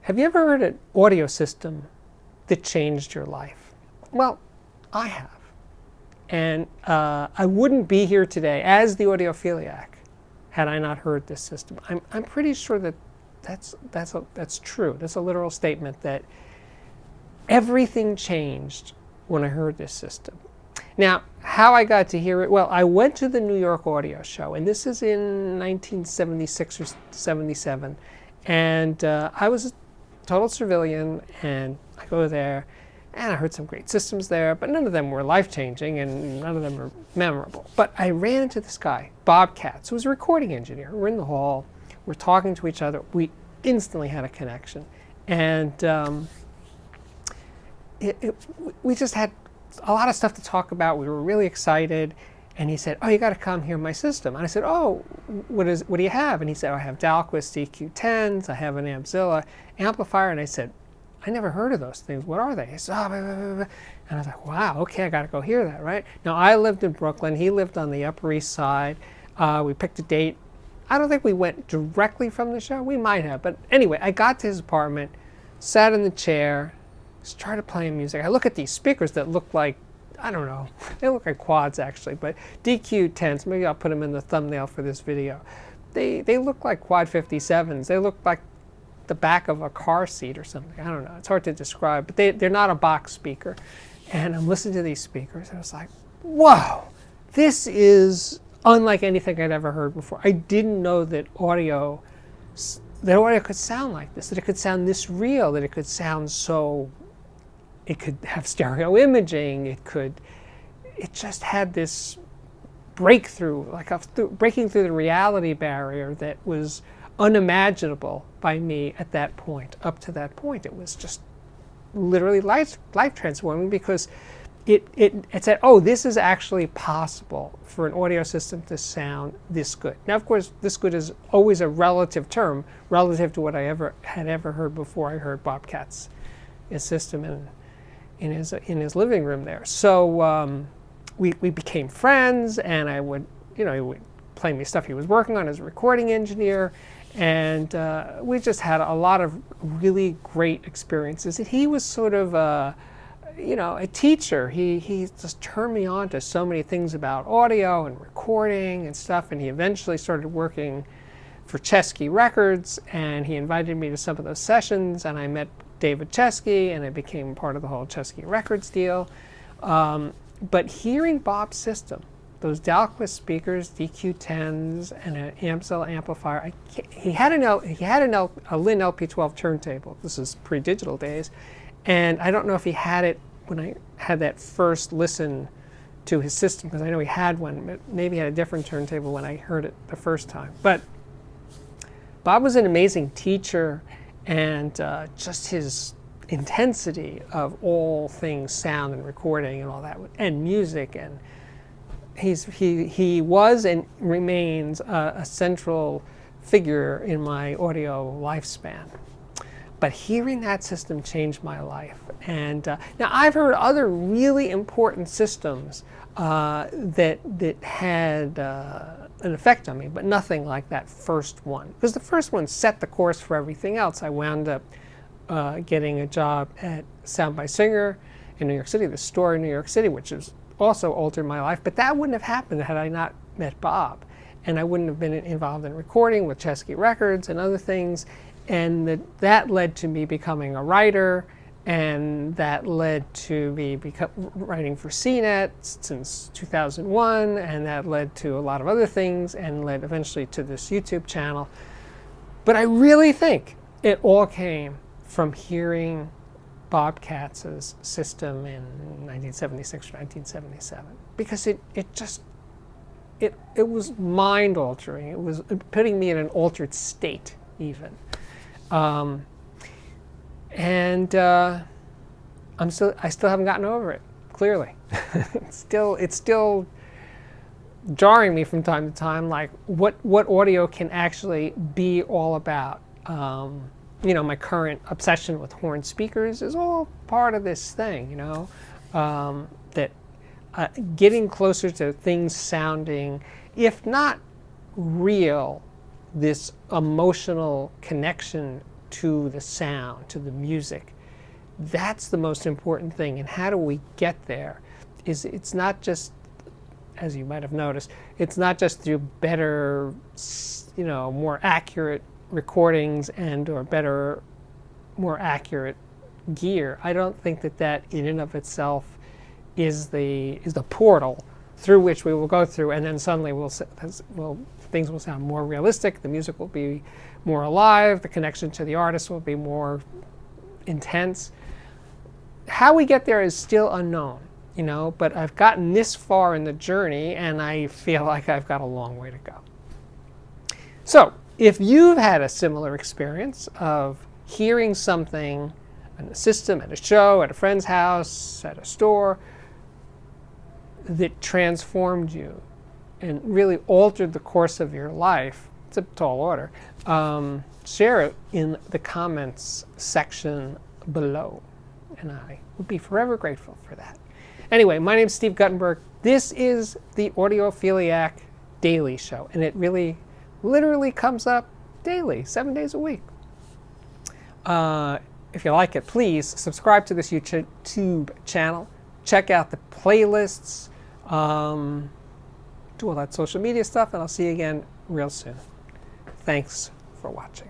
Have you ever heard an audio system that changed your life? Well, I have. And I wouldn't be here today as the audiophiliac had I not heard this system. I'm pretty sure that that's true. That's a literal statement that everything changed when I heard this system. Now, how I got to hear it, well, I went to the New York Audio Show, and this is in 1976 or 77, and I was a total civilian, and I go there, and I heard some great systems there, but none of them were life-changing, and none of them were memorable. But I ran into this guy, Bob Katz, who was a recording engineer. We're in the hall, we're talking to each other, we instantly had a connection, and we just had a lot of stuff to talk about. We were really excited, and he said, "Oh, you got to come hear my system." And I said, "Oh, what do you have?" And he said, "Oh, I have Dalquist DQ10s, I have an Ampzilla amplifier." And I said, "I never heard of those things. What are they?" He said, "Oh, blah, blah, blah, blah." And I was like, "Wow, okay, I got to go hear that, right?" Now, I lived in Brooklyn. He lived on the Upper East Side. We picked a date. I don't think we went directly from the show. We might have, but anyway, I got to his apartment, sat in the chair, started playing music. I look at these speakers that look like, I don't know, they look like quads actually, but DQ10s, maybe I'll put them in the thumbnail for this video. They look like quad 57s. They look like the back of a car seat or something. I don't know, it's hard to describe, but they're not a box speaker. And I'm listening to these speakers and I was like, whoa, this is unlike anything I'd ever heard before. I didn't know that audio could sound like this, that it could sound this real, that it could sound so, it could have stereo imaging, it just had this breakthrough, like breaking through the reality barrier that was unimaginable by me at that point. Up to that point, it was just literally life transforming, because it said, oh, this is actually possible for an audio system to sound this good. Now, of course, this good is always a relative term, relative to what I had ever heard before I heard Bob Katz's system in his living room there. So we became friends, and he would play me stuff he was working on as a recording engineer, and we just had a lot of really great experiences. And he was sort of a teacher. He just turned me on to so many things about audio and recording and stuff, and he eventually started working for Chesky Records, and he invited me to some of those sessions, and I met David Chesky, and I became part of the whole Chesky Records deal. But hearing Bob's system, those Dalquist speakers, DQ10s, and an Ampzilla amplifier, he had a Lin LP12 turntable. This is pre-digital days, and I don't know if he had it when I had that first listen to his system, because I know he had one, but maybe he had a different turntable when I heard it the first time. But Bob was an amazing teacher, and just his intensity of all things sound and recording and all that, and music, and he was and remains a central figure in my audio lifespan. But hearing that system changed my life. And now I've heard other really important systems that had an effect on me, but nothing like that first one. Because the first one set the course for everything else. I wound up getting a job at Sound by Singer in New York City, the store in New York City, which has also altered my life. But that wouldn't have happened had I not met Bob. And I wouldn't have been involved in recording with Chesky Records and other things. And that led to me becoming a writer, and that led to me writing for CNET since 2001, and that led to a lot of other things, and led eventually to this YouTube channel. But I really think it all came from hearing Bob Katz's system in 1976 or 1977, because it was mind-altering. It was putting me in an altered state, even. I still haven't gotten over it, clearly. It's still jarring me from time to time, like what audio can actually be all about. My current obsession with horn speakers is all part of this thing, that getting closer to things sounding, if not real, this emotional connection to the sound, to the music. That's the most important thing. And how do we get there? It's not just, as you might have noticed, it's not just through better, more accurate recordings and or better, more accurate gear. I don't think that in and of itself is the portal through which we will go through, and then suddenly things will sound more realistic, the music will be more alive, the connection to the artist will be more intense. How we get there is still unknown, but I've gotten this far in the journey, and I feel like I've got a long way to go. So, if you've had a similar experience of hearing something in a system, at a show, at a friend's house, at a store, that transformed you and really altered the course of your life, it's a tall order, share it in the comments section below. And I would be forever grateful for that. Anyway, my name is Steve Guttenberg. This is the Audiophiliac Daily Show. And it really, literally comes up daily, 7 days a week. If you like it, please subscribe to this YouTube channel. Check out the playlists. Do all that social media stuff. And I'll see you again real soon. Thanks for watching.